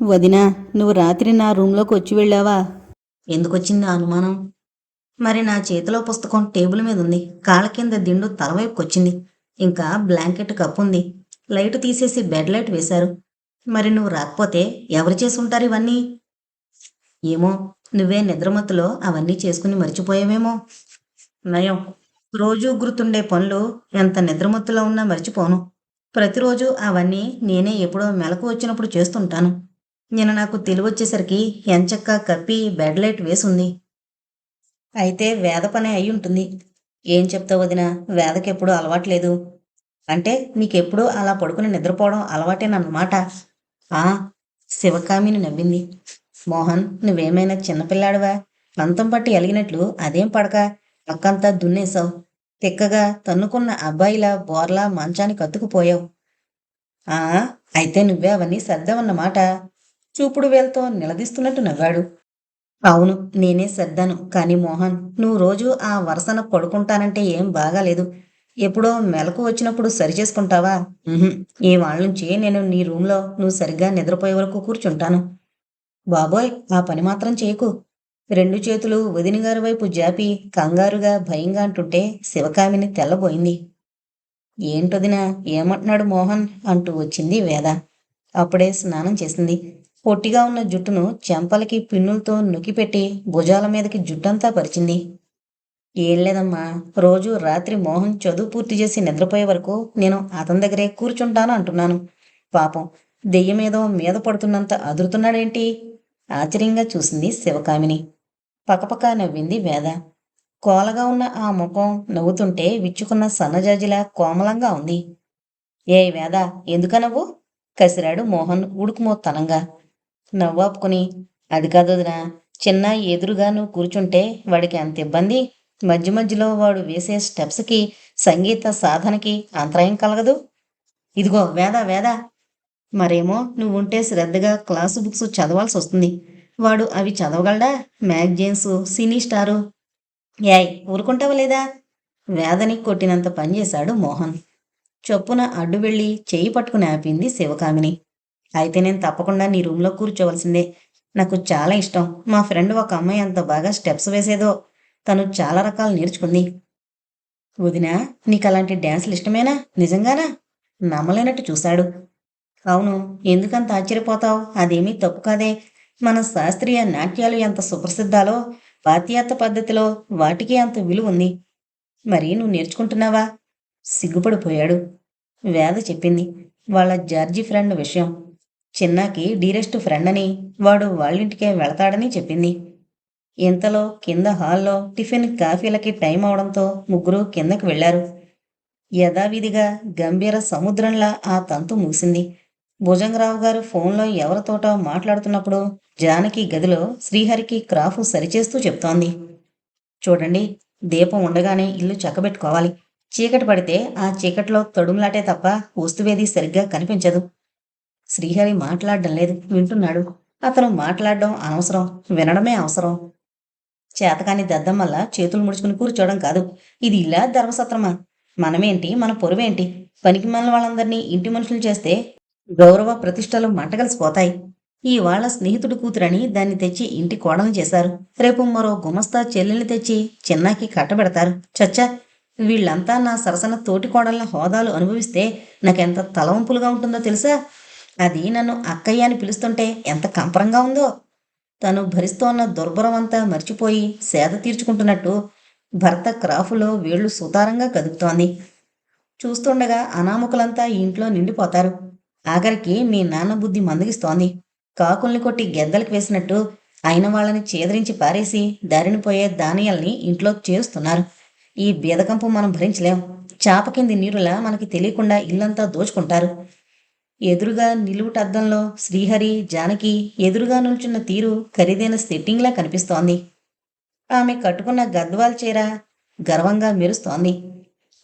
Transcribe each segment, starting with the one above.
వదినా, నువ్వు రాత్రి నా రూంలోకి వచ్చి వెళ్ళావా? ఎందుకొచ్చింది ఆ అనుమానం? మరి నా చేతిలో పుస్తకం టేబుల్ మీద ఉంది. కాళ్ళ కింద దిండు తలవైపుకొచ్చింది. ఇంకా బ్లాంకెట్ కప్పుంది. లైటు తీసేసి బెడ్ లైట్ వేశారు. మరి నువ్వు రాకపోతే ఎవరు చేసి ఉంటారు ఇవన్నీ? ఏమో, నువ్వే నిద్రమత్తులో అవన్నీ చేసుకుని మర్చిపోయావేమో. నయం. రోజూ గుర్తుండే పనులు ఎంత నిద్రమత్తులో ఉన్నా మర్చిపోను. ప్రతిరోజు అవన్నీ నేనే ఎప్పుడో మెలకు వచ్చినప్పుడు చేస్తుంటాను. నిన్న నాకు తెలివొచ్చేసరికి ఎంచక్కా కప్పి బెడ్ లైట్ వేసుంది. అయితే వేద పనే అయ్యుంటుంది. ఏం చెప్తావు వదినా, వేదకెప్పుడూ అలవాట్లేదు. అంటే నీకెప్పుడూ అలా పడుకుని నిద్రపోవడం అలవాటేనన్నమాట. ఆ, శివకామిని నవ్వింది. మోహన్, నువ్వేమైనా చిన్నపిల్లాడివా? పంతం పట్టి అలిగినట్లు అదేం పడక పక్కంతా దున్నేశావు. తిక్కగా తన్నుకున్న అబ్బాయిలా బోర్లా మంచానికి అతుకుపోయావు. ఆ, అయితే నువ్వే అవన్నీ సర్దావన్నమాట. చూపుడు వేలుతో నిలదీస్తున్నట్టు నవ్వాడు. అవును, నేనే సర్దాను. కానీ మోహన్, నువ్వు రోజూ ఆ వరసన పడుకుంటానంటే ఏం బాగాలేదు. ఎప్పుడో మెలకు వచ్చినప్పుడు సరిచేసుకుంటావా? ఉహుం, ఈ వాళ్ళ నుంచి నేను నీ రూంలో నువ్వు సరిగ్గా నిద్రపోయే వరకు కూర్చుంటాను. బాబోయ్, ఆ పని మాత్రం చేయకు. రెండు చేతులు వదినగారి వైపు జాపి కంగారుగా భయంగా అంటుంటే శివకామిని తెల్లబోయింది. ఏంటొదినా, ఏమంటున్నాడు మోహన్ అంటూ వచ్చింది వేద. అప్పుడే స్నానం చేసింది. పొట్టిగా ఉన్న జుట్టును చెంపలకి పిన్నులతో నొక్కిపెట్టి భుజాల మీదకి జుట్టంతా పరిచింది. ఏం లేదమ్మా, రోజు రాత్రి మోహన్ చదువు పూర్తి చేసి నిద్రపోయే వరకు నేను అతని దగ్గరే కూర్చుంటాను అంటున్నాను. పాపం, దెయ్యమేదో మీద పడుతున్నంత అదురుతున్నాడేంటి? ఆశ్చర్యంగా చూసింది శివకామిని. పకపక నవ్వింది వేద. కోలగా ఉన్న ఆ ముఖం నవ్వుతుంటే విచ్చుకున్న సన్నజాజిలా కోమలంగా ఉంది. ఏయ్ వేద, ఎందుక నవ్వు? కసిరాడు మోహన్ ఉడుకుమోత్తనంగా. నవ్వాపుకుని, అది కాదొదినా, చిన్న ఎదురుగా నువ్వు కూర్చుంటే వాడికి అంత ఇబ్బంది. మధ్య మధ్యలో వాడు వేసే స్టెప్స్కి, సంగీత సాధనకి అంతరాయం కలగదు. ఇదిగో వేద వేద, మరేమో నువ్వుంటే శ్రద్ధగా క్లాసు బుక్స్ చదవాల్సి వస్తుంది. వాడు అవి చదవగలడా? మ్యాగజైన్స్, సినీ స్టారు. యాయ్, ఊరుకుంటావా లేదా? వేదని కొట్టినంత పనిచేశాడు మోహన్. చొప్పున అడ్డు వెళ్ళి చెయ్యి పట్టుకుని ఆపింది శివకామిని. అయితే నేను తప్పకుండా నీ రూంలో కూర్చోవలసిందే. నాకు చాలా ఇష్టం. మా ఫ్రెండ్ ఒక అమ్మాయి అంత బాగా స్టెప్స్ వేసేదో. తను చాలా రకాలు నేర్చుకుంది. వదినా, నీకు అలాంటి డ్యాన్సులు ఇష్టమేనా? నిజంగానా? నమ్మలేనట్టు చూశాడు. అవును, ఎందుకంత ఆశ్చర్యపోతావు? అదేమీ తప్పు కాదే. మన శాస్త్రీయ నాట్యాలు ఎంత సుప్రసిద్ధాలో, పాశ్చాత్య పద్ధతిలో వాటికి అంత విలువుంది. మరి నువ్వు నేర్చుకుంటున్నావా? సిగ్గుపడిపోయాడు. వేద చెప్పింది వాళ్ళ జార్జి ఫ్రెండ్ విషయం. చిన్నాకి డీరెస్ట్ ఫ్రెండ్ అని, వాడు వాళ్ళింటికే వెళతాడని చెప్పింది. ఇంతలో కింద హాల్లో టిఫిన్ కాఫీలకి టైం అవడంతో ముగ్గురు కిందకి వెళ్లారు. యథావిధిగా గంభీర సముద్రంలా ఆ తంతు ముగిసింది. భుజంగరావు గారు ఫోన్లో ఎవరితోటో మాట్లాడుతున్నప్పుడు జానకి గదిలో శ్రీహరికి క్రాఫు సరిచేస్తూ చెప్తోంది. చూడండి, దీపం ఉండగానే ఇల్లు చక్కబెట్టుకోవాలి. చీకటి పడితే ఆ చీకట్లో తడుములాటే తప్ప వస్తువేది సరిగ్గా కనిపించదు. శ్రీహరి మాట్లాడడం లేదు, వింటున్నాడు. అతను మాట్లాడడం అనవసరం, వినడమే అవసరం. చేతకాని దద్దమ్మల్లా చేతులు ముడుచుకుని కూర్చోవడం కాదు. ఇది ఇల్లా ధర్మసత్రమా? మనమేంటి, మన పొరువేంటి? పనికి మన వాళ్ళందరినీ ఇంటి మనుషులు చేస్తే గౌరవ ప్రతిష్టలు మంటగలిసిపోతాయి. ఇవాళ స్నేహితుడి కూతురని దాన్ని తెచ్చి ఇంటి కోడలు చేశారు. రేపు మరో గుమస్తా చెల్లెల్ని తెచ్చి చిన్నాకి కట్టబెడతారు. చచ్చా, వీళ్ళంతా నా సరసన తోటి కోడళ్ళ హోదాలు అనుభవిస్తే నాకెంత తలవంపులుగా ఉంటుందో తెలుసా? అది నన్ను అక్కయ్య అని పిలుస్తుంటే ఎంత కంపరంగా ఉందో. తను భరిస్తోన్న దుర్భరం అంతా మర్చిపోయి సేద తీర్చుకుంటున్నట్టు భర్త క్రాఫులో వేళ్లు సుతారంగా కదుపుతోంది. చూస్తుండగా అనామకులంతా ఈ ఇంట్లో నిండిపోతారు. ఆఖరికి మీ నాన్న బుద్ధి మందగిస్తోంది. కాకుల్ని కొట్టి గెద్దలకు వేసినట్టు అయిన వాళ్ళని చేదరించి పారేసి దారిని పోయే దానియల్ని ఇంట్లో చేరుస్తున్నారు. ఈ బీదకంపు మనం భరించలేం. చాప కింది నీరులా మనకి తెలియకుండా ఇల్లంతా దోచుకుంటారు. ఎదురుగా నిలువుటద్దంలో శ్రీహరి, జానకి ఎదురుగా నిల్చున్న తీరు ఖరీదైన సెట్టింగ్లా కనిపిస్తోంది. ఆమె కట్టుకున్న గద్వాల్ చీర గర్వంగా మెరుస్తోంది.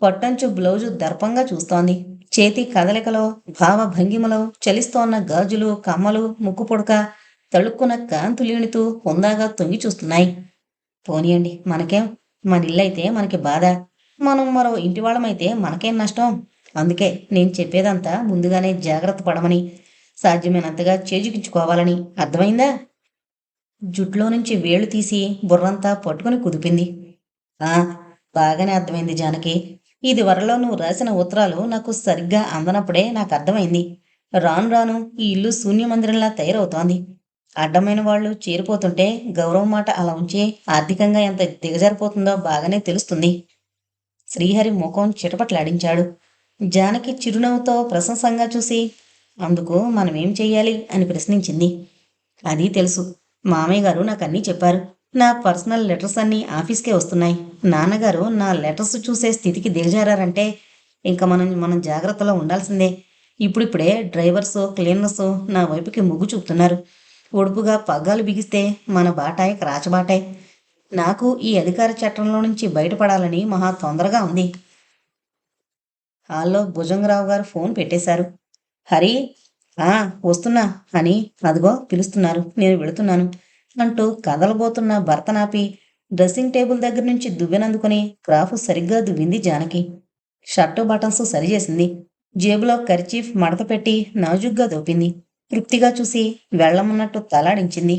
పొట్టంచు బ్లౌజు దర్పంగా చూస్తోంది. చేతి కదలికలో, భావభంగిమలో చలిస్తోన్న గాజులు, కమ్మలు, ముక్కు పుడక తళుక్కున కాంతులీణుతూ హుందాగా తొంగి చూస్తున్నాయి. పోనీయండి, మనకేం? మన ఇల్లైతే మనకి బాధ. మనం మరో ఇంటివాళ్ళమైతే మనకేం నష్టం? అందుకే నేను చెప్పేదంతా ముందుగానే జాగ్రత్త పడమని. సాధ్యమైనంతగా చేజిక్కించుకోవాలని. అర్థమైందా? జుట్లో నుంచి వేళ్లు తీసి బుర్రంతా పట్టుకుని కుదిపింది. ఆ, బాగానే అర్థమైంది జానకి. ఇది వరలో నువ్వు రాసిన ఉత్తరాలు నాకు సరిగ్గా అందనప్పుడే నాకు అర్థమైంది. రాను రాను ఈ ఇల్లు శూన్యమందిరంలా తయారవుతోంది. అడ్డమైన వాళ్ళు చేరిపోతుంటే గౌరవం మాట అలా ఉంచి ఆర్థికంగా ఎంత దిగజారిపోతుందో బాగానే తెలుస్తుంది. శ్రీహరి ముఖం చిటపట్లాడించాడు. జానకి చిరునవ్వుతో ప్రశంసంగా చూసి, అందుకు మనమేం చెయ్యాలి అని ప్రశ్నించింది. అది తెలుసు. మామయ్య గారు నాకన్నీ చెప్పారు. నా పర్సనల్ లెటర్స్ అన్నీ ఆఫీస్కే వస్తున్నాయి. నాన్నగారు నా లెటర్స్ చూసే స్థితికి దిగజారంటే ఇంకా మనం జాగ్రత్తలో ఉండాల్సిందే. ఇప్పుడిప్పుడే డ్రైవర్సు క్లీనర్సు నా వైపుకి మొగ్గు చూపుతున్నారు. ఒడుపుగా పగ్గాలు బిగిస్తే మన బాటాయ్ క్రాచబాటాయ్. నాకు ఈ అధికార చట్టంలో నుంచి బయటపడాలని మహా తొందరగా ఉంది. హాల్లో భుజంగరావు గారు ఫోన్ పెట్టేశారు. హరి, ఆ, వస్తున్నా అని. అదిగో పిలుస్తున్నారు, నేను వెళుతున్నాను అంటూ కదలబోతున్న భర్తనాపి డ్రెస్సింగ్ టేబుల్ దగ్గర నుంచి దువ్వెనందుకుని క్రాఫ్ సరిగ్గా దువ్వింది జానకి. షర్టు బటన్స్ సరిచేసింది. జేబులో కర్చీఫ్ మడత పెట్టి నాజుగ్గా దోపింది. తృప్తిగా చూసి వెళ్ళమన్నట్టు తలాడించింది.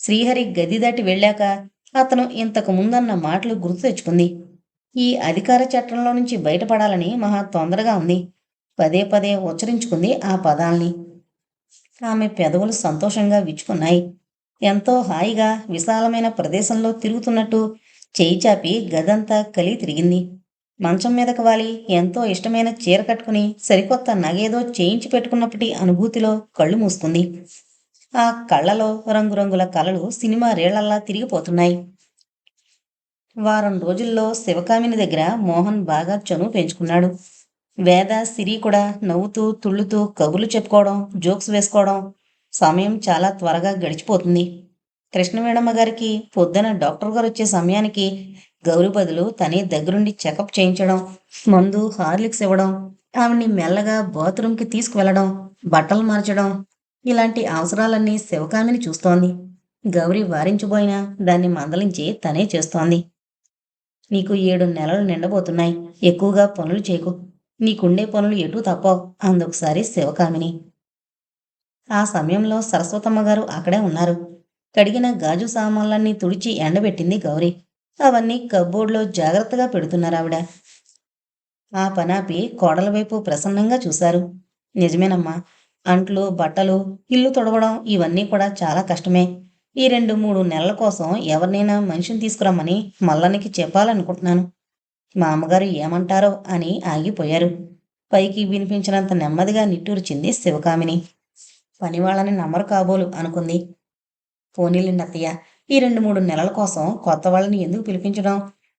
శ్రీహరి గది దాటి వెళ్ళాక అతను ఇంతకు ముందన్న మాటలు గుర్తు తెచ్చుకుంది. ఈ అధికార చట్టంలో నుంచి బయటపడాలని మహా తొందరగా ఉంది. పదే పదే ఉచ్చరించుకుంది ఆ పదాల్ని. ఆమె పెదవులు సంతోషంగా విచ్చుకున్నాయి. ఎంతో హాయిగా విశాలమైన ప్రదేశంలో తిరుగుతున్నట్టు చేయి చాపి గదంతా కలిగి తిరిగింది. మంచం మీదకు వాలి ఎంతో ఇష్టమైన చీర కట్టుకుని సరికొత్త నగేదో చేయించి పెట్టుకున్నప్పటి అనుభూతిలో కళ్ళు మూసుకుంది. ఆ కళ్ళలో రంగురంగుల కలలు సినిమా రేళ్లల్లా తిరిగిపోతున్నాయి. వారం రోజుల్లో శివకామిని దగ్గర మోహన్ బాగా చనువు పెంచుకున్నాడు. వేద, సిరి కూడా నవ్వుతూ తుళ్ళుతూ కబుర్లు చెప్పుకోవడం, జోక్స్ వేసుకోవడం. సమయం చాలా త్వరగా గడిచిపోతుంది. కృష్ణవేణమ్మ గారికి పొద్దున డాక్టర్ గారు వచ్చే సమయానికి గౌరి బదులు తనే దగ్గరుండి చెకప్ చేయించడం, మందు హార్లిక్స్ ఇవ్వడం, ఆవిడ్ని మెల్లగా బాత్రూంకి తీసుకువెళ్లడం, బట్టలు మార్చడం, ఇలాంటి అవసరాలన్నీ శివకామిని చూస్తోంది. గౌరి వారించబోయినా దాన్ని మందలించి తనే చేస్తోంది. నీకు 7 నెలలు నిండబోతున్నాయి. ఎక్కువగా పనులు చేయకు. నీకుండే పనులు ఎటూ తప్పవు అందొకసారి శివకామిని. ఆ సమయంలో సరస్వతమ్మ గారు అక్కడే ఉన్నారు. కడిగిన గాజు సామాన్లన్నీ తుడిచి ఎండబెట్టింది గౌరి. అవన్నీ కబ్బోర్డ్లో జాగ్రత్తగా పెడుతున్నారావిడ. ఆ పనాపి కోడల వైపు ప్రసన్నంగా చూశారు. నిజమేనమ్మా, అంట్లు, బట్టలు, ఇల్లు తుడవడం ఇవన్నీ కూడా చాలా కష్టమే. ఈ 2-3 నెలల కోసం ఎవరినైనా మనిషిని తీసుకురమ్మని మల్లనికి చెప్పాలనుకుంటున్నాను. మా అమ్మగారు ఏమంటారో అని ఆగిపోయారు. పైకి వినిపించినంత నెమ్మదిగా నిట్టూర్చింది శివకామిని. పనివాళ్ళని నమ్మరు కాబోలు అనుకుంది. పోనీలేండి అత్తయ్య, ఈ 2-3 నెలల కోసం కొత్త వాళ్ళని ఎందుకు పిలిపించడం?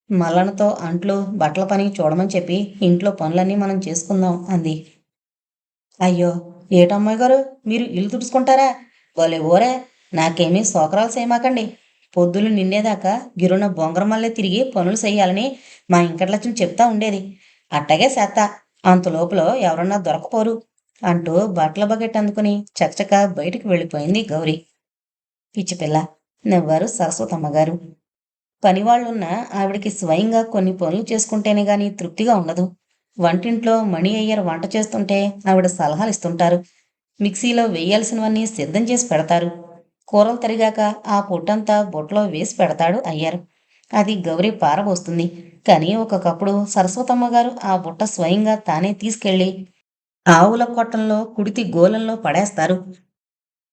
మల్లనతో అంట్లు, బట్టల పని చూడమని చెప్పి ఇంట్లో పనులన్నీ మనం చేసుకుందాం అంది. అయ్యో, ఏటమ్మాయి గారు, మీరు ఇల్లు తుడుచుకుంటారా? భలే ఊరే. నాకేమీ సోకరాలు చేయమాకండి. పొద్దులు నిండేదాకా గిరున బొంగరమల్లే తిరిగి పనులు చెయ్యాలని మా ఇంకట్లచ్చిన చెప్తా ఉండేది. అట్టగే చేత్తా. అంతలోపల ఎవరన్నా దొరకపోరు అంటూ బట్టల బకెట్ అందుకుని చకచక బయటికి వెళ్ళిపోయింది గౌరి. పిచ్చిపిల్ల నవ్వారు సరస్వతమ్మగారు. పనివాళ్లున్నా ఆవిడికి స్వయంగా కొన్ని పనులు చేసుకుంటేనే గాని తృప్తిగా ఉండదు. వంటింట్లో మణి అయ్యర్ వంట చేస్తుంటే ఆవిడ సలహాలు ఇస్తుంటారు. మిక్సీలో వేయాల్సినవన్నీ సిద్ధం చేసి పెడతారు. కూరలు తరిగాక ఆ పొట్టంతా బొట్లో వేసి పెడతాడు అయ్యర్. అది గౌరీ పారబోస్తుంది. కానీ ఒక్కొక్కప్పుడు సరస్వతమ్మ గారు ఆ బుట్ట స్వయంగా తానే తీసుకెళ్లి ఆవుల కొట్టంలో కుడితి గోలంలో పడేస్తారు.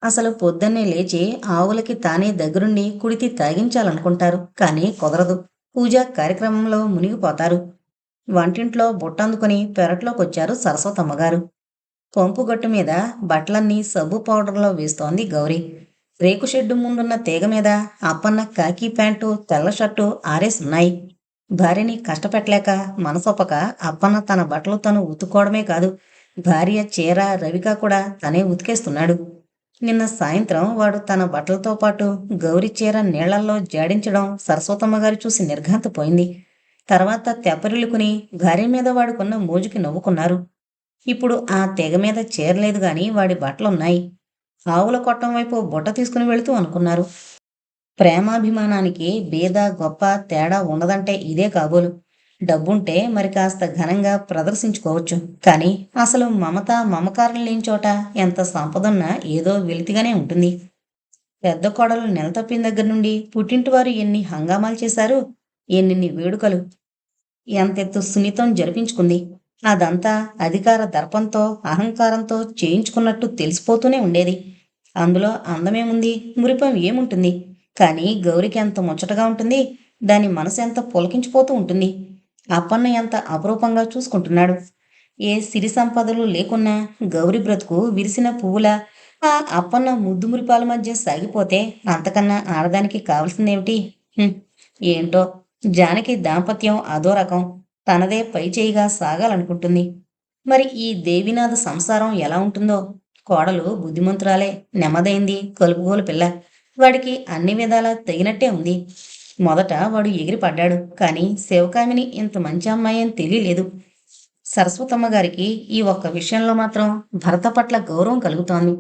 అసలు పొద్దున్నే లేచి ఆవులకి తానే దగ్గరుండి కుడితి తాగించాలనుకుంటారు. కానీ కుదరదు. పూజా కార్యక్రమంలో మునిగిపోతారు. వంటింట్లో బుట్టందుకుని పెరట్లోకొచ్చారు సరస్వతమ్మగారు. పంపుగట్టు మీద బట్టలన్నీ సబ్బు పౌడర్లో వేస్తోంది గౌరీ. రేకుషెడ్డు ముందున్న తీగ మీద అప్పన్న కాకీ ప్యాంటు, తెల్ల షర్టు ఆరేసున్నాయి. భార్యని కష్టపెట్టలేక మనసొప్పక అప్పన్న తన బట్టలు తను ఉతుక్కోవడమే కాదు, భార్య చీర రవిక కూడా తనే ఉతికేస్తున్నాడు. నిన్న సాయంత్రం వాడు తన బట్టలతో పాటు గౌరి చీర నీళ్లల్లో జాడించడం సరస్వతమ్మగారు చూసి నిర్ఘాంతపోయింది. తర్వాత తెప్పరిల్లుకుని భార్య మీద వాడుకున్న మోజుకి నవ్వుకున్నారు. ఇప్పుడు ఆ తెగ మీద చీరలేదు గాని వాడి బట్టలున్నాయి. ఆవుల కొట్టం వైపు బుట్ట తీసుకుని వెళుతూ అనుకున్నారు. ప్రేమాభిమానానికి భేద గొప్ప తేడా ఉండదంటే ఇదే కాబోలు. డబ్బుంటే మరి కాస్త ఘనంగా ప్రదర్శించుకోవచ్చు. కానీ అసలు మమత, మమకారం లేని చోట ఎంత సంపదున్నా ఏదో వెలితిగానే ఉంటుంది. పెద్ద కోడలు నెల తప్పిన దగ్గర నుండి పుట్టింటి వారు ఎన్ని హంగామాలు చేశారు, ఎన్నెన్ని వేడుకలు, ఎంతెత్తు సున్నితం జరిపించుకుంది. అదంతా అధికార దర్పంతో, అహంకారంతో చేయించుకున్నట్టు తెలిసిపోతూనే ఉండేది. అందులో అందమేముంది, మురిపం ఏముంటుంది? కానీ గౌరికి ఎంత ముచ్చటగా ఉంటుంది, దాని మనసు ఎంత పులకించిపోతూ ఉంటుంది. అప్పన్న ఎంత అపురూపంగా చూసుకుంటున్నాడు. ఏ సిరి సంపదలు లేకున్నా గౌరి బ్రతుకు విరిసిన పువ్వులా ఆ అప్పన్న ముద్దు మురిపాల మధ్య సాగిపోతే అంతకన్నా ఆడదానికి కావలసిందేమిటి? హ్మ్. ఏంటో జానకి దాంపత్యం అదో రకం. తనదే పైచేయిగా సాగాలనుకుంటుంది. మరి ఈ దేవినాథ సంసారం ఎలా ఉంటుందో? కోడలు బుద్ధిమంతురాలే, నెమ్మదైంది, కలుపుగోలు పిల్ల. వాడికి అన్ని విధాలా తగినట్టే ఉంది. మొదట వాడు ఎగిరిపడ్డాడు. కానీ శివకామిని ఇంత మంచి అమ్మాయి అని తెలియలేదు. సరస్వతమ్మ గారికి ఈ ఒక్క విషయంలో మాత్రం భర్త పట్ల గౌరవం కలుగుతోంది.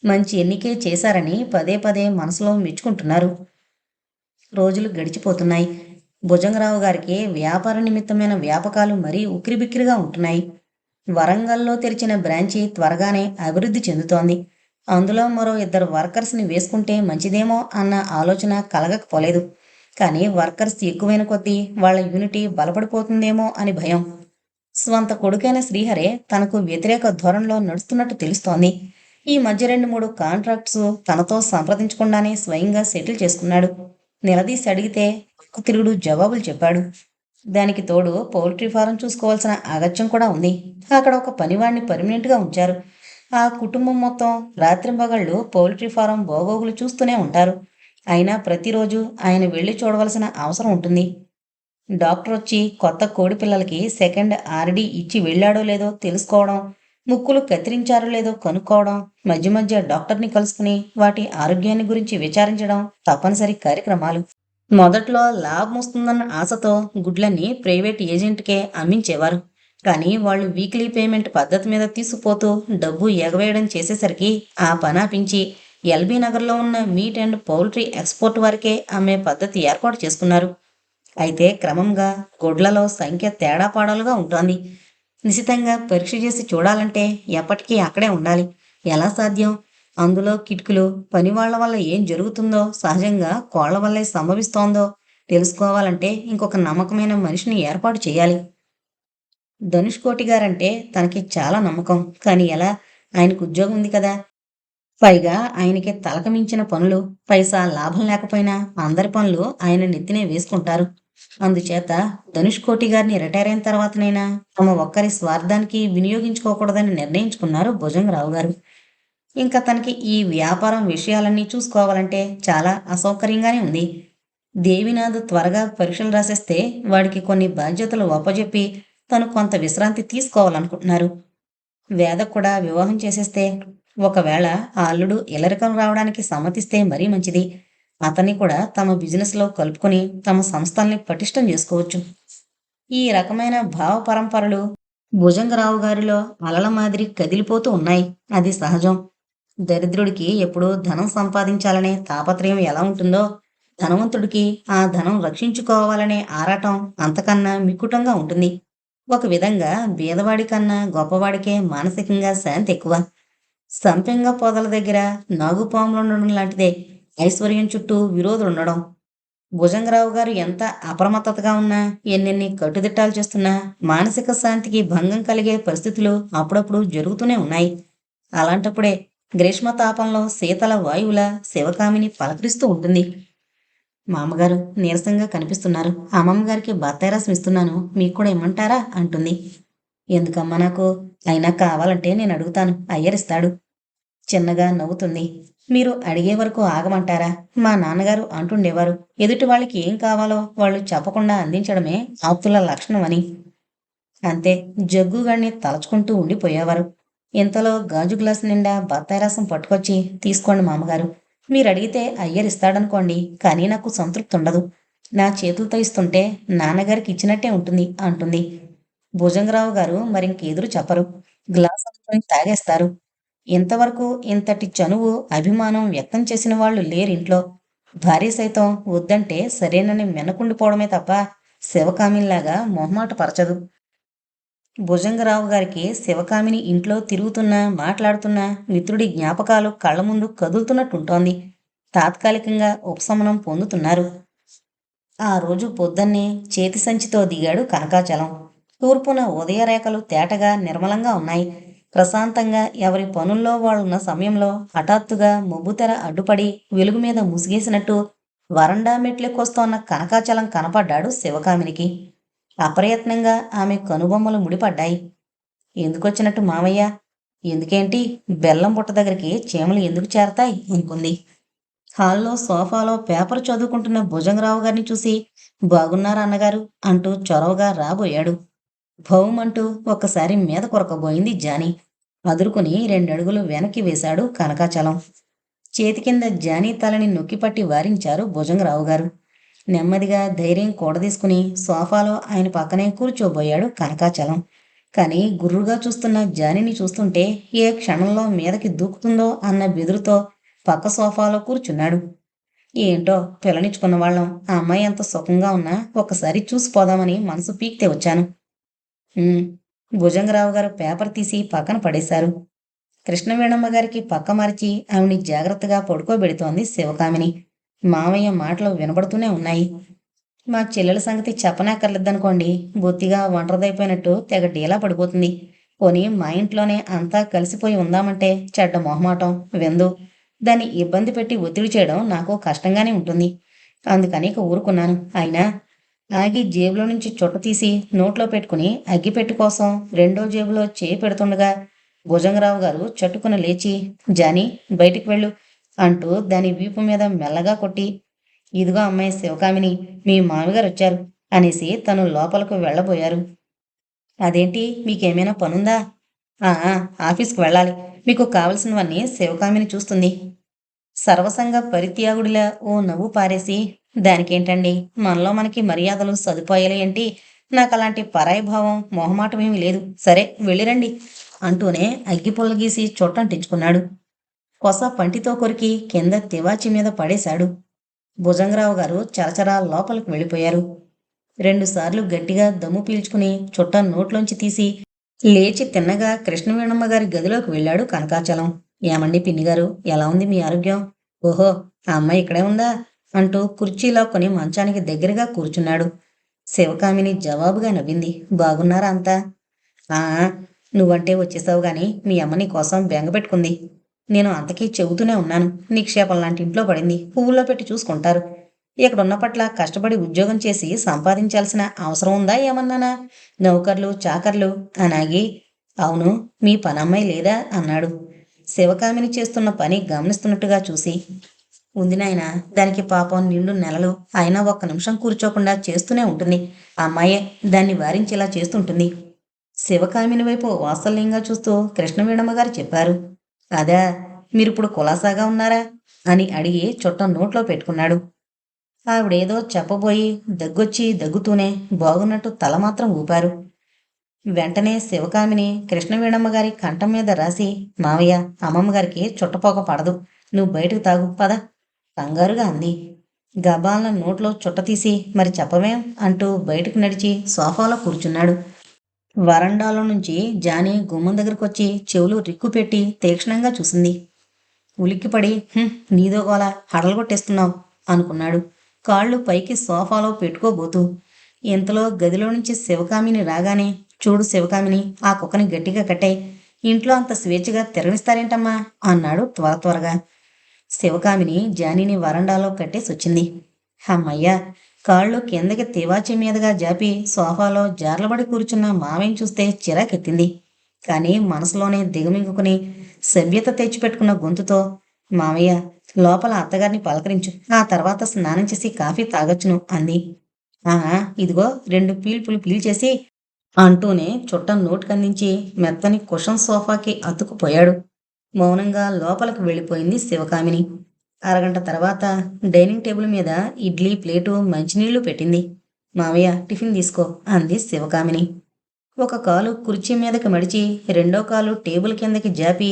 మంచి ఎన్నికే చేశారని పదే పదే మనసులో మెచ్చుకుంటున్నారు. రోజులు గడిచిపోతున్నాయి. భుజంగరావు గారికి వ్యాపార నిమిత్తమైన వ్యాపకాలు మరీ ఉక్కిరిబిక్కిరిగా ఉంటున్నాయి. వరంగల్లో తెరిచిన బ్రాంచి త్వరగానే అభివృద్ధి చెందుతోంది. అందులో మరో 2 వర్కర్స్ని వేసుకుంటే మంచిదేమో అన్న ఆలోచన కలగకపోలేదు. కానీ వర్కర్స్ ఎక్కువైన కొద్దీ వాళ్ళ యూనిటీ బలపడిపోతుందేమో అని భయం. స్వంత కొడుకైన శ్రీహరే తనకు వ్యతిరేక ధోరణిలో నడుస్తున్నట్టు తెలుస్తోంది. ఈ మధ్య 2-3 కాంట్రాక్ట్స్ తనతో సంప్రదించకుండానే స్వయంగా సెటిల్ చేసుకున్నాడు. నిలదీసి అడిగితే తిరుగుడు జవాబులు చెప్పాడు. దానికి తోడు పౌల్ట్రీ ఫారం చూసుకోవాల్సిన అగత్యం కూడా ఉంది. అక్కడ ఒక పనివాడిని పర్మనెంట్గా ఉంచారు. ఆ కుటుంబం మొత్తం రాత్రింబగళ్ళు పౌల్ట్రీ ఫారం బాగోగులు చూస్తూనే ఉంటారు. అయినా ప్రతిరోజు ఆయన వెళ్ళి చూడవలసిన అవసరం ఉంటుంది. డాక్టర్ వచ్చి కొత్త కోడి పిల్లలకి సెకండ్ ఆర్డీ ఇచ్చి వెళ్ళాడో లేదో తెలుసుకోవడం, ముక్కులు కత్తిరించారో లేదో కనుక్కోవడం, మధ్య మధ్య డాక్టర్ని కలుసుకుని వాటి ఆరోగ్యాన్ని గురించి విచారించడం తప్పనిసరి కార్యక్రమాలు. మొదట్లో లాభం వస్తుందన్న ఆశతో గుడ్లన్నీ ప్రైవేట్ ఏజెంట్కే అమ్మించేవారు. కానీ వాళ్ళు వీక్లీ పేమెంట్ పద్ధతి మీద తీసుకుపోతూ డబ్బు ఎగవేయడం చేసేసరికి ఆ పనాపించి ఎల్బీ నగర్లో ఉన్న మీట్ అండ్ పౌల్ట్రీ ఎక్స్పోర్ట్ వారికే అమ్మే పద్ధతి ఏర్పాటు చేసుకున్నారు. అయితే క్రమంగా గుడ్లలో సంఖ్య తేడాపాడాలుగా ఉంటోంది. నిశితంగా పరీక్ష చేసి చూడాలంటే ఎప్పటికీ అక్కడే ఉండాలి. ఎలా సాధ్యం? అందులో కిటుకులు, పనివాళ్ల వల్ల ఏం జరుగుతుందో, సహజంగా కోళ్ల వల్లే సంభవిస్తోందో తెలుసుకోవాలంటే ఇంకొక నమ్మకమైన మనిషిని ఏర్పాటు చేయాలి. ధనుష్ కోటి గారంటే తనకి చాలా నమ్మకం. కానీ ఎలా? ఆయనకు ఉద్యోగం ఉంది కదా. పైగా ఆయనకి తలక మించిన పనులు. పైసా లాభం లేకపోయినా అందరి పనులు ఆయన నెత్తినే వేసుకుంటారు. అందుచేత ధనుష్ కోటి గారిని రిటైర్ అయిన తర్వాతనైనా తమ ఒక్కరి స్వార్థానికి వినియోగించుకోకూడదని నిర్ణయించుకున్నారు భుజంగరావు గారు. ఇంకా తనకి ఈ వ్యాపారం విషయాలన్నీ చూసుకోవాలంటే చాలా అసౌకర్యంగానే ఉంది. దేవినాథ్ త్వరగా పరీక్షలు రాసేస్తే వాడికి కొన్ని బాధ్యతలు అప్పజెప్పి తను కొంత విశ్రాంతి తీసుకోవాలనుకుంటున్నారు. వేద కూడా వివాహం చేసేస్తే, ఒకవేళ ఆ అల్లుడు ఇల్లరికం రావడానికి సమ్మతిస్తే మరీ మంచిది. అతన్ని కూడా తమ బిజినెస్లో కలుపుకొని తమ సంస్థల్ని పటిష్టం చేసుకోవచ్చు. ఈ రకమైన భావ పరంపరలు భుజంగరావు గారిలో అలల మాదిరి కదిలిపోతూ ఉన్నాయి. అది సహజం. దరిద్రుడికి ఎప్పుడూ ధనం సంపాదించాలనే తాపత్రయం ఎలా ఉంటుందో, ధనవంతుడికి ఆ ధనం రక్షించుకోవాలనే ఆరాటం అంతకన్నా మిక్కుటంగా ఉంటుంది. ఒక విధంగా బీదవాడి కన్నా గొప్పవాడికే మానసికంగా శాంతి ఎక్కువ. సంపెంగ పొదల దగ్గర నాగుపాములుండడం లాంటిదే ఐశ్వర్యం చుట్టూ విరోధులుండడం. భుజంగరావు గారు ఎంత అప్రమత్తతగా ఉన్నా, ఎన్నెన్ని కట్టుదిట్టాలు చేస్తున్నా మానసిక శాంతికి భంగం కలిగే పరిస్థితులు అప్పుడప్పుడు జరుగుతూనే ఉన్నాయి. అలాంటప్పుడే గ్రీష్మతాపంలో శీతల వాయువుల శివకామిని పలకరిస్తూ ఉంటుంది. మామగారు నీరసంగా కనిపిస్తున్నారు. అమ్మమ్మ గారికి బత్తాయి రసం ఇస్తున్నాను, మీకు కూడా ఇమ్మంటారా అంటుంది. ఎందుకమ్మా నాకు? అయినా కావాలంటే నేను అడుగుతాను, అయ్యరిస్తాడు. చిన్నగా నవ్వుతుంది. మీరు అడిగే వరకు ఆగమంటారా? మా నాన్నగారు అంటుండేవారు, ఎదుటి వాళ్ళకి ఏం కావాలో వాళ్ళు చెప్పకుండా అందించడమే ఆప్తుల లక్షణం అని. అంతే, జగ్గుగాడిని తలచుకుంటూ ఉండిపోయేవారు. ఇంతలో గాజు గ్లాసు నిండా బత్తాయి రసం పట్టుకొచ్చి, తీసుకోండి మామగారు. మీరడిగితే అయ్యరిస్తాడనుకోండి, కానీ నాకు సంతృప్తి ఉండదు. నా చేతులతో ఇస్తుంటే నాన్నగారికి ఇచ్చినట్టే ఉంటుంది అంటుంది. భుజంగరావు గారు మరింకెదురు చెప్పరు. గ్లాస్ అందుకొని తాగేస్తారు. ఇంతవరకు ఇంతటి చనువు, అభిమానం వ్యక్తం చేసిన వాళ్ళు లేరింట్లో. భార్య సైతం వద్దంటే సరేనని వెనకుండిపోవడమే తప్ప శివకామినిలాగా మొహమాట పరచదు. భుజంగరావు గారికి శివకామిని ఇంట్లో తిరుగుతున్నా మాట్లాడుతున్నా మిత్రుడి జ్ఞాపకాలు కళ్ళ ముందు కదులుతున్నట్టుంటోంది. తాత్కాలికంగా ఉపశమనం పొందుతున్నారు. ఆ రోజు పొద్దున్నే చేతి సంచితో దిగాడు కనకాచలం. తూర్పున ఉదయరేఖలు తేటగా నిర్మలంగా ఉన్నాయి. ప్రశాంతంగా ఎవరి పనుల్లో వాళ్ళున్న సమయంలో హఠాత్తుగా మొబ్బుతెర అడ్డుపడి వెలుగు మీద ముసిగేసినట్టు వరండా మెట్లెక్కొస్తోన్న కనకాచలం కనపడ్డాడు శివకామినికి. అప్రయత్నంగా ఆమె కనుబొమ్మలు ముడిపడ్డాయి. ఎందుకొచ్చినట్టు మావయ్య? ఎందుకేంటి? బెల్లం బుట్ట దగ్గరికి చీమలు ఎందుకు చేరతాయి అనుకుంది. హాల్లో సోఫాలో పేపర్ చదువుకుంటున్న భుజంగరావు గారిని చూసి బాగున్నారా అన్నగారు అంటూ చొరవగా రాబోయాడు. భౌమంటూ ఒక్కసారి మీద కొరకబోయింది జాని. అదురుకుని 2 అడుగులు వెనక్కి వేశాడు కనకాచలం. చేతి కింద జానీ తలని నొక్కిపట్టి వారించారు భుజంగరావు గారు. నెమ్మదిగా ధైర్యం కూడదీసుకుని సోఫాలో ఆయన పక్కనే కూర్చోబోయాడు కనకాచలం. కానీ గుర్రుగా చూస్తున్న జానీని చూస్తుంటే ఏ క్షణంలో మీదకి దూకుతుందో అన్న బెదురుతో పక్క సోఫాలో కూర్చున్నాడు. ఏంటో పిల్లనిచ్చుకున్న వాళ్ళం ఆ అమ్మాయి ఎంత సుఖంగా ఉన్నా ఒక్కసారి చూసిపోదామని మనసు పీక్తే వచ్చాను. భుజంగరావు గారు పేపర్ తీసి పక్కన పడేశారు. కృష్ణవేణమ్మ గారికి పక్క మరిచి ఆవిని జాగ్రత్తగా పడుకోబెడుతోంది శివకామిని. మావయ్య మాటలు వినబడుతూనే ఉన్నాయి. మా చెల్లెల సంగతి చెప్పనక్కర్లేదనుకోండి, బొత్తిగా ఒంటరిదైపోయినట్టు తెగ డీలా పడిపోతుంది. పోనీ మా ఇంట్లోనే అంతా కలిసిపోయి ఉందామంటే చెడ్డ మొహమాటం విందు. దాన్ని ఇబ్బంది పెట్టి ఒత్తిడి చేయడం నాకు కష్టంగానే ఉంటుంది. అందుకని ఇక ఊరుకున్నాను. అయినా ఆగి జేబులో నుంచి చుట్ట తీసి నోట్లో పెట్టుకుని అగ్గిపెట్టు కోసం రెండో జేబులో చేయి పెడుతుండగా భుజంగరావు గారు చట్టుకుని లేచి, జానీ బయటికి వెళ్ళు అంటూ దాని వీపు మీద మెల్లగా కొట్టి, ఇదిగో అమ్మాయి శివకామిని, మీ మామగారు వచ్చారు అనేసి తను లోపలకు వెళ్ళబోయారు. అదేంటి, మీకేమైనా పనుందా? ఆఫీస్కి వెళ్ళాలి. మీకు కావలసినవన్నీ శివకామిని చూస్తుంది. సర్వసంగ పరిత్యాగుడిలా ఓ నవ్వు పారేసి, దానికేంటండి, మనలో మనకి మర్యాదలు సదుపాయాలు ఏంటి? నాకు అలాంటి పరాయి భావం మొహమాటమేమీ లేదు. సరే వెళ్ళిరండి అంటూనే అగ్గిపుల్ల గీసి చుట్టంటించుకున్నాడు. కొస పంటితో కొరికి కింద తివాచి మీద పడేశాడు. భుజంగరావు గారు చరచరా లోపలికి వెళ్ళిపోయారు. 2 సార్లు గట్టిగా దమ్ము పీల్చుకుని చుట్ట నోట్లోంచి తీసి లేచి తిన్నగా కృష్ణవేణమ్మ గారి గదిలోకి వెళ్ళాడు కనకాచలం. ఏమండి పిన్నిగారు, ఎలా ఉంది మీ ఆరోగ్యం? ఓహో, ఆ అమ్మాయి ఇక్కడే ఉందా అంటూ కుర్చీలో కొని మంచానికి దగ్గరగా కూర్చున్నాడు. శివకామిని జవాబుగా నవ్వింది. బాగున్నారా అంతా? ఆ నువ్వంటే వచ్చేసావు గాని మీ అమ్మ నీ కోసం బెంగపెట్టుకుంది. నేను అంతకీ చెబుతూనే ఉన్నాను. నిక్షేపం లాంటి ఇంట్లో పడింది, పువ్వుల్లో పెట్టి చూసుకుంటారు. ఇక్కడున్న పట్ల కష్టపడి ఉద్యోగం చేసి సంపాదించాల్సిన అవసరం ఉందా ఏమన్నానా? నౌకర్లు చాకర్లు అనాగి, అవును మీ పనమ్మాయి లేదా అన్నాడు. శివకామిని చేస్తున్న పని గమనిస్తున్నట్టుగా చూసి, ఉంది నాయన, దానికి పాపం నిండు నెలలు అయినా ఒక్క నిమిషం కూర్చోకుండా చేస్తూనే ఉంటుంది. ఆ అమ్మాయే దాన్ని వారించేలా చేస్తుంటుంది. శివకామిని వైపు వాత్సల్యంగా చూస్తూ కృష్ణవేణమ్మ గారు చెప్పారు. అదా, మీరిప్పుడు కులాసాగా ఉన్నారా అని అడిగి చుట్టం నోట్లో పెట్టుకున్నాడు. ఆవిడేదో చెప్పబోయి దగ్గొచ్చి దగ్గుతూనే బాగున్నట్టు తల మాత్రం ఊపారు. వెంటనే శివకామిని కృష్ణవేణమ్మ గారి కంఠం మీద రాసి, మావయ్య, అమ్మమ్మ గారికి చుట్టపోక పడదు, నువ్వు బయటకు తాగు పద కంగారుగా అంది. గబాలన నోట్లో చుట్ట తీసి, మరి చెప్పవేం అంటూ బయటకు నడిచి సోఫాలో కూర్చున్నాడు. వరండాలో నుంచి జానీ గుమ్మం దగ్గరకొచ్చి చెవులు రిక్కుపెట్టి తీక్షణంగా చూసింది. ఉలిక్కిపడి, నీదోగోలా హడలగొట్టేస్తున్నావు అనుకున్నాడు, కాళ్ళు పైకి సోఫాలో పెట్టుకోబోతూ. ఇంతలో గదిలో నుంచి శివకామిని రాగానే, చూడు శివకామిని, ఆ కుక్కని గట్టిగా కట్టాయి. ఇంట్లో అంత స్వేచ్ఛగా తిరగనిస్తారేంటమ్మా అన్నాడు త్వరగా. శివకామిని జానీని వరండాలో కట్టేసొచ్చింది. అమ్మయ్యా, కాళ్ళు కిందకి తివాచి మీదగా జాపి సోఫాలో జార్లబడి కూర్చున్న మావయ్యని చూస్తే చిరాకెత్తింది. కానీ మనసులోనే దిగమింగుకుని సభ్యత తెచ్చిపెట్టుకున్న గొంతుతో, మావయ్య, లోపల అత్తగారిని పలకరించు, ఆ తర్వాత స్నానం చేసి కాఫీ తాగొచ్చును అంది. ఇదిగో 2 పీల్పులు పీల్చేసి అంటూనే చుట్టం నోటికందించి మెత్తని కుషన్ సోఫాకి అతుక్కుపోయాడు. మౌనంగా లోపలికి వెళ్ళిపోయింది శివకామిని. అరగంట తర్వాత డైనింగ్ టేబుల్ మీద ఇడ్లీ ప్లేటు మంచినీళ్లు పెట్టింది. మావయ్య, టిఫిన్ తీసుకో అంది శివకామిని. ఒక కాలు కుర్చీ మీదకి మడిచి రెండో కాలు టేబుల్ కిందకి జాపి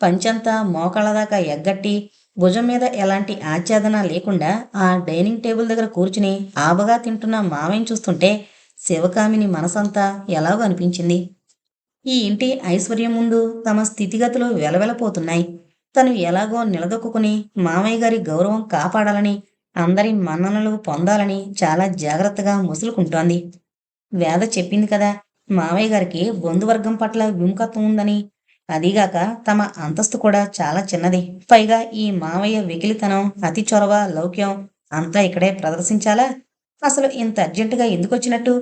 పంచంతా మోకాళ్ళ దాకా ఎగ్గట్టి భుజం మీద ఎలాంటి ఆచ్ఛాదన లేకుండా ఆ డైనింగ్ టేబుల్ దగ్గర కూర్చుని ఆబగా తింటున్న మావయ్యని చూస్తుంటే శివకామిని మనసంతా ఎలాగో అనిపించింది. ఈ ఇంటి ఐశ్వర్యం ముందు తమ స్థితిగతులు వెలవెలపోతున్నాయి. తను ఎలాగో నిలదొక్కుని మామయ్య గారి గౌరవం కాపాడాలని, అందరి మన్ననలు పొందాలని చాలా జాగ్రత్తగా ముసులుకుంటోంది. వేద చెప్పింది కదా, మామయ్య గారికి బంధువర్గం పట్ల విముఖత్వం ఉందని. అదీగాక తమ అంతస్తు కూడా చాలా చిన్నది. పైగా ఈ మామయ్య వెకిలితనం, అతి చొరవ, లౌక్యం అంతా ఇక్కడే ప్రదర్శించాలా? అసలు ఇంత అర్జెంటుగా ఎందుకొచ్చినట్టు?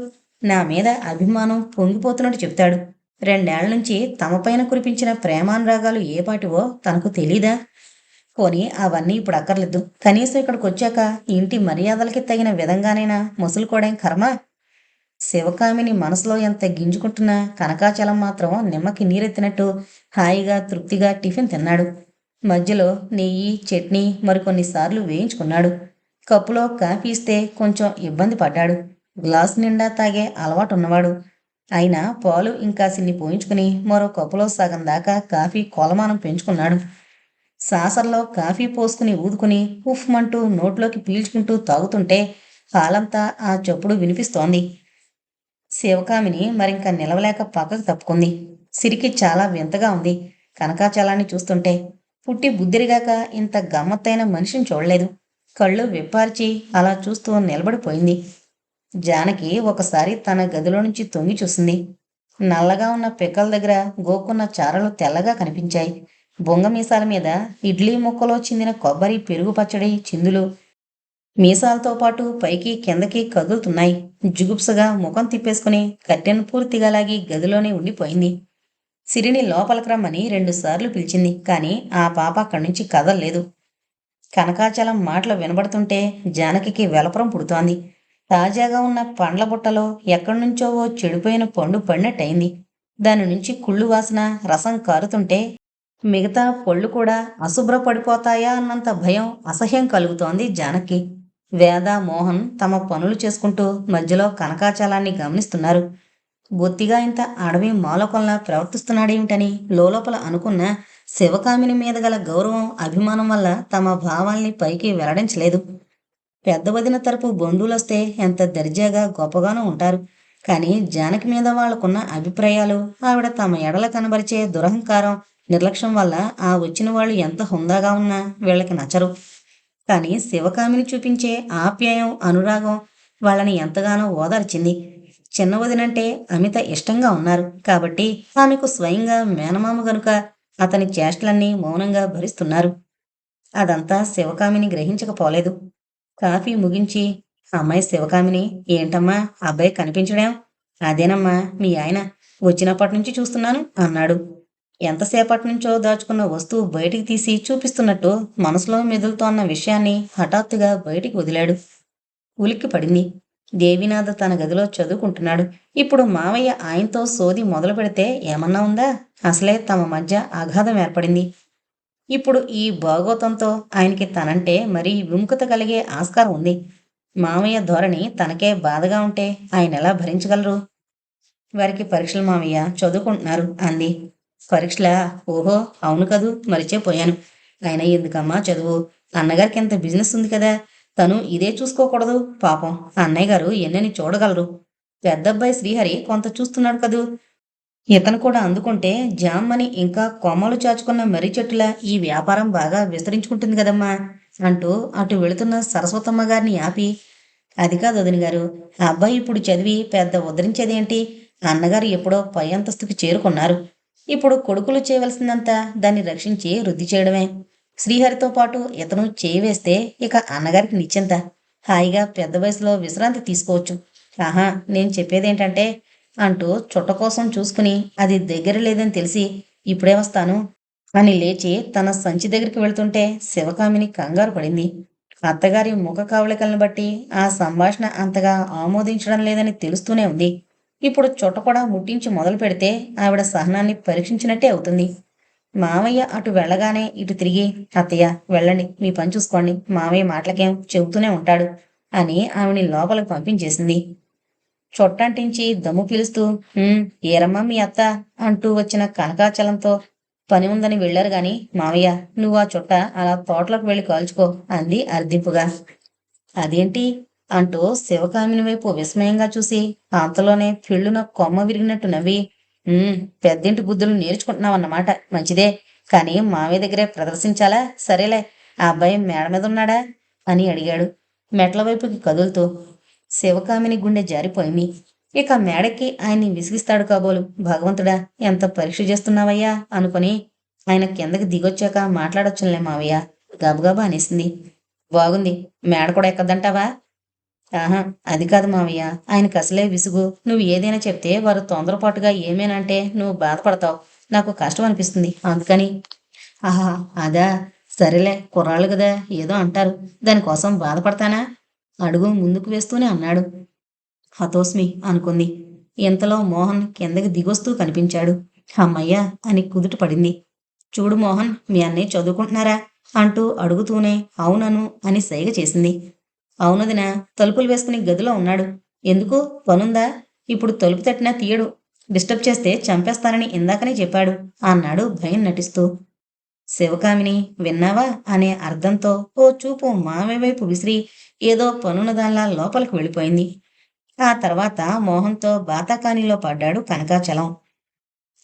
నా మీద అభిమానం పొంగిపోతున్నట్టు చెప్తాడు. 2 ఏళ్ల నుంచి తమపైన కురిపించిన ప్రేమానురాగాలు ఏపాటివో తనకు తెలీదా? పోనీ అవన్నీ ఇప్పుడు అక్కర్లేదు. కనీసం ఇక్కడికొచ్చాక ఇంటి మర్యాదలకి తగిన విధంగానైనా ముసులుకోవడం కర్మ. శివకామిని మనసులో ఎంత గింజుకుంటున్నా కనకాచలం మాత్రం నిమ్మకి నీరెత్తినట్టు హాయిగా తృప్తిగా టిఫిన్ తిన్నాడు. మధ్యలో నెయ్యి, చట్నీ మరికొన్నిసార్లు వేయించుకున్నాడు. కప్పులో కాఫీ ఇస్తే కొంచెం ఇబ్బంది పడ్డాడు. గ్లాసు నిండా తాగే అలవాటున్నవాడు. అయినా పాలు ఇంకాసిన్ని పోయించుకుని మరో కప్పులో సగం దాకా కాఫీ కొలమానం పెంచుకున్నాడు. సాసర్లో కాఫీ పోసుకుని ఊదుకుని ఉఫ్మంటూ నోట్లోకి పీల్చుకుంటూ తాగుతుంటే హాలంతా ఆ చప్పుడు వినిపిస్తోంది. శివకామిని మరింక నిలవలేక పక్కకు తప్పుకుంది. సిరికి చాలా వింతగా ఉంది కనకాచలాన్ని చూస్తుంటే. పుట్టి బుద్ధిరిగాక ఇంత గమ్మత్తైన మనిషిని చూడలేదు. కళ్ళు విప్పార్చి అలా చూస్తూ నిలబడిపోయింది. జానకి ఒకసారి తన గదిలో నుంచి తొంగి చూసింది. నల్లగా ఉన్న పిక్కల దగ్గర గోకున్న చారలు తెల్లగా కనిపించాయి. బొంగ మీసాల మీద ఇడ్లీ ముక్కలో చిందిన కొబ్బరి, పెరుగు పచ్చడి చిందులు మీసాలతో పాటు పైకి కిందకి కదులుతున్నాయి. జుగుప్సగా ముఖం తిప్పేసుకుని కట్టెను పూర్తిగా లాగి గదిలోనే ఉండిపోయింది. సిరిని లోపలికి రమ్మని 2 సార్లు పిలిచింది. కాని ఆ పాప అక్కడి నుంచి కదల్లేదు. కనకాచలం మాటలు వినబడుతుంటే జానకికి వెలపరం పుడుతోంది. తాజాగా ఉన్న పండ్ల బుట్టలో ఎక్కడ్నుంచో ఓ చెడిపోయిన పండు పడినట్టయింది. దాని నుంచి కుళ్ళు వాసన, రసం కారుతుంటే మిగతా పళ్ళు కూడా అశుభ్రపడిపోతాయా అన్నంత భయం, అసహ్యం కలుగుతోంది జానకి. వేద, మోహన్ తమ పనులు చేసుకుంటూ మధ్యలో కనకాచలాన్ని గమనిస్తున్నారు. బొత్తిగా ఇంత అడవి మాలోకంలా ప్రవర్తిస్తున్నాడేమిటని లోలోపల అనుకున్న శివకామిని మీద గల గౌరవం, అభిమానం వల్ల తమ భావాల్ని పైకి వెల్లడించలేదు. పెద్ద వదిన తరపు బంధువులొస్తే ఎంత దర్జాగా గొప్పగానూ ఉంటారు. కానీ జానకి మీద వాళ్లకున్న అభిప్రాయాలు, ఆవిడ తమ ఎడల కనబరిచే దురహంకారం, నిర్లక్ష్యం వల్ల ఆ వచ్చిన వాళ్ళు ఎంత హుందాగా ఉన్నా వీళ్ళకి నచ్చరు. కానీ శివకామిని చూపించే ఆప్యాయం, అనురాగం వాళ్ళని ఎంతగానో ఓదార్చింది. చిన్న వదినంటే అమిత ఇష్టంగా ఉన్నారు కాబట్టి ఆమెకు స్వయంగా మేనమామ గనుక అతని చేష్టలన్నీ మౌనంగా భరిస్తున్నారు. అదంతా శివకామిని గ్రహించకపోలేదు. కాఫీ ముగించి, అమ్మాయి శివకామిని, ఏంటమ్మా అబ్బాయి కనిపించడం? అదేనమ్మా మీ ఆయన, వచ్చినప్పటి నుంచి చూస్తున్నాను అన్నాడు. ఎంతసేపటి నుంచో దాచుకున్న వస్తువు బయటికి తీసి చూపిస్తున్నట్టు మనసులో మెదులుతోన్న విషయాన్ని హఠాత్తుగా బయటికి వదిలాడు. ఉలిక్కి పడింది. దేవినాథ తన గదిలో చదువుకుంటున్నాడు. ఇప్పుడు మావయ్య ఆయనతో సోది మొదలు పెడితే ఏమన్నా ఉందా? అసలే తమ మధ్య అగాధం ఏర్పడింది. ఇప్పుడు ఈ భాగోతంతో ఆయనకి తనంటే మరీ విముఖత కలిగే ఆస్కారం ఉంది. మామయ్య ధోరణి తనకే బాధగా ఉంటే ఆయన ఎలా భరించగలరు? వారికి పరీక్షలు మామయ్య, చదువుకుంటున్నారు అంది. పరీక్షలా? ఓహో అవును కదూ, మరిచేపోయాను. అయినా ఎందుకమ్మా చదువు? అన్నగారికి ఎంత బిజినెస్ ఉంది కదా, తను ఇదే చూసుకోకూడదు? పాపం అన్నయ్య గారు ఎన్నని చూడగలరు. పెద్దబ్బాయి శ్రీహరి కొంత చూస్తున్నాడు కదూ. ఇతను కూడా అందుకుంటే జామ్మని ఇంకా కొమ్మలు చాచుకున్న మర్రి చెట్టులా ఈ వ్యాపారం బాగా విస్తరించుకుంటుంది కదమ్మా అంటూ అటు వెళుతున్న సరస్వతమ్మ గారిని ఆపి, అది కాదు వదిన గారు, ఆ అబ్బాయి ఇప్పుడు చదివి పెద్ద ఉద్ధరించేదేంటి? అన్నగారు ఎప్పుడో పై అంతస్తుకి చేరుకున్నారు. ఇప్పుడు కొడుకులు చేయవలసిందంతా దాన్ని రక్షించి వృద్ధి చేయడమే. శ్రీహరితో పాటు ఇతను చేయి వేస్తే ఇక అన్నగారికి నిశ్చింత. హాయిగా పెద్ద వయసులో విశ్రాంతి తీసుకోవచ్చు. ఆహా, నేను చెప్పేదేంటంటే అంటూ చుట్ట కోసం చూసుకుని అది దగ్గర లేదని తెలిసి ఇప్పుడే వస్తాను అని లేచి తన సంచి దగ్గరికి వెళ్తుంటే శివకామిని కంగారు పడింది. అత్తగారి ముఖ కవళికలను బట్టి ఆ సంభాషణ అంతగా ఆమోదించడం లేదని తెలుస్తూనే ఉంది. ఇప్పుడు చుట్ట కూడా ముట్టించి మొదలు పెడితే ఆవిడ సహనాన్ని పరీక్షించినట్టే అవుతుంది. మామయ్య అటు వెళ్ళగానే ఇటు తిరిగి, అత్తయ్య వెళ్ళండి, మీ పని చూసుకోండి, మామయ్య మాటలకేం చెబుతూనే ఉంటాడు అని ఆవిని లోపలికి పంపించేసింది. చొట్టంటించి దమ్ము పీలుస్తూ, ఏరమ్మా మీ అత్త అంటూ వచ్చిన కనకాచలంతో, పని ఉందని వెళ్ళారు గాని మావయ్య, నువ్వు ఆ చుట్ట అలా తోటలోకి వెళ్ళి కాల్చుకో అంది అర్దింపుగా. అదేంటి అంటూ శివకామిని వైపు విస్మయంగా చూసి అంతలోనే ఫిళ్ళున కొమ్మ విరిగినట్టు నవ్వి, పెద్దింటి బుద్ధులు నేర్చుకుంటున్నావన్నమాట, మంచిదే. కానీ మావయ్య దగ్గరే ప్రదర్శించాలా? సరేలే, ఆ అబ్బాయి మేడ మీద ఉన్నాడా అని అడిగాడు మెట్ల వైపుకి కదులుతూ. శివకామిని గుండె జారిపోయింది. ఇక మేడకి ఆయన్ని విసిగిస్తాడు కాబోలు. భగవంతుడా, ఎంత పరీక్ష చేస్తున్నావయ్యా అనుకుని ఆయన కిందకి దిగొచ్చాక మాట్లాడొచ్చులే మావయ్య గబగబా అనేసింది. బాగుంది, మేడ కూడా ఎక్కద్దంటావా? ఆహా, అది కాదు మావయ్య, ఆయనకు అసలే విసుగు. నువ్వు ఏదైనా చెప్తే వారు తొందరపాటుగా ఏమేనంటే నువ్వు బాధపడతావు. నాకు కష్టం అనిపిస్తుంది, అందుకని. ఆహా, అదా, సరేలే, కుర్రాళ్ళు కదా, ఏదో అంటారు, దానికోసం బాధపడతానా? అడుగు ముందుకు వేస్తూనే అన్నాడు. హతోస్మి అనుకుంది. ఇంతలో మోహన్ కిందకి దిగొస్తూ కనిపించాడు. అమ్మయ్యా అని కుదుట పడింది. చూడు మోహన్, మీ అన్నయ్య చదువుకుంటున్నారా అంటూ అడుగుతూనే అవునను అని సైగ చేసింది. అవునదినా, తలుపులు వేసుకుని గదిలో ఉన్నాడు. ఎందుకు, పనుందా? ఇప్పుడు తలుపు తట్టినా తీయడు. డిస్టర్బ్ చేస్తే చంపేస్తానని ఇందాకనే చెప్పాడు అన్నాడు భయం నటిస్తూ. శివకామిని విన్నావా అనే అర్థంతో ఓ చూపు మావయ్య వైపు విసిరి ఏదో పనున్నదానిలా లోపలికి వెళ్ళిపోయింది. ఆ తర్వాత మోహన్తో బాతాకానీలో పడ్డాడు కనకాచలం.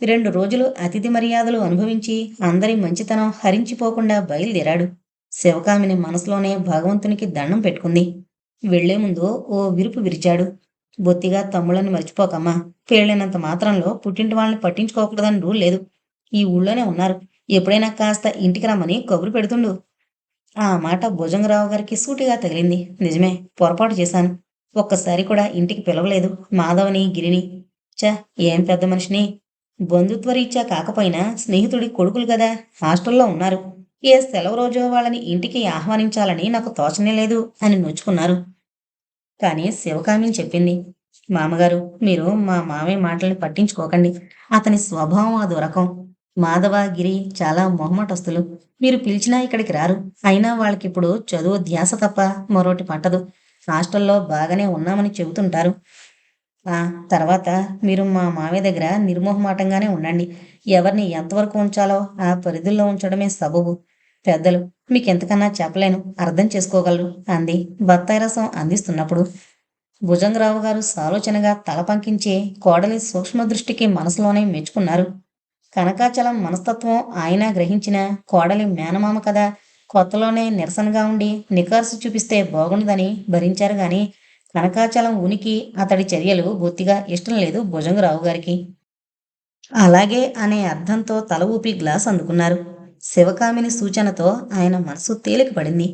2 రోజులు అతిథి మర్యాదలు అనుభవించి అందరి మంచితనం హరించిపోకుండా బయలుదేరాడు. శివకామిని మనసులోనే భగవంతునికి దండం పెట్టుకుంది. వెళ్లే ముందు ఓ విరుపు విరిచాడు. బొత్తిగా తమ్ముళ్ళని మర్చిపోకమ్మా. పేలినంత మాత్రంలో పుట్టింటి వాళ్ళని పట్టించుకోకూడదని రూల్ లేదు. ఈ ఊళ్ళోనే ఉన్నారు. ఎప్పుడైనా కాస్త ఇంటికి రమ్మని కబురు పెడుతుండు. ఆ మాట భుజంగరావు గారికి సూటిగా తగిలింది. నిజమే, పొరపాటు చేశాను. ఒక్కసారి కూడా ఇంటికి పిలవలేదు మాధవని, గిరిని. చ, ఏం పెద్ద మనిషిని. బంధుత్వరీత్యా కాకపోయినా స్నేహితుడి కొడుకులు కదా, హాస్టల్లో ఉన్నారు. ఏ సెలవు రోజో వాళ్ళని ఇంటికి ఆహ్వానించాలని నాకు తోచనే లేదు అని నొచ్చుకున్నారు. కానీ శివకామిని చెప్పింది, మామగారు, మీరు మా మామయ్య మాటల్ని పట్టించుకోకండి. అతని స్వభావం అదో రకం. మాధవ, గిరి చాలా మొహమాటస్తులు. మీరు పిలిచినా ఇక్కడికి రారు. అయినా వాళ్ళకిప్పుడు చదువు ధ్యాస తప్ప మరోటి పట్టదు. హాస్టల్లో బాగానే ఉన్నామని చెబుతుంటారు. ఆ తర్వాత మీరు మా మావయ్య దగ్గర నిర్మోహమాటంగానే ఉండండి. ఎవరిని ఎంతవరకు ఉంచాలో ఆ పరిధుల్లో ఉంచడమే సబబు. పెద్దలు మీకెంతకన్నా చెప్పలేను, అర్థం చేసుకోగలరు అంది బత్తాయి రసం అందిస్తున్నప్పుడు. భుజంగరావు గారు సాలోచనగా తల పంకించే కోడలి సూక్ష్మదృష్టికి మనసులోనే మెచ్చుకున్నారు. కనకాచలం మనస్తత్వం ఆయన గ్రహించిన కోడలి మేనమామ కదా, కొత్తలోనే నిరసనగా ఉండి నికార్సు చూపిస్తే బాగుండదని భరించారు గాని కనకాచలం ఉనికి, అతడి చర్యలు బొత్తిగా ఇష్టం లేదు భుజంగరావు గారికి. అలాగే అనే అర్థంతో తల ఊపి గ్లాస్ అందుకున్నారు. శివకామిని సూచనతో ఆయన మనసు తేలిక పడింది.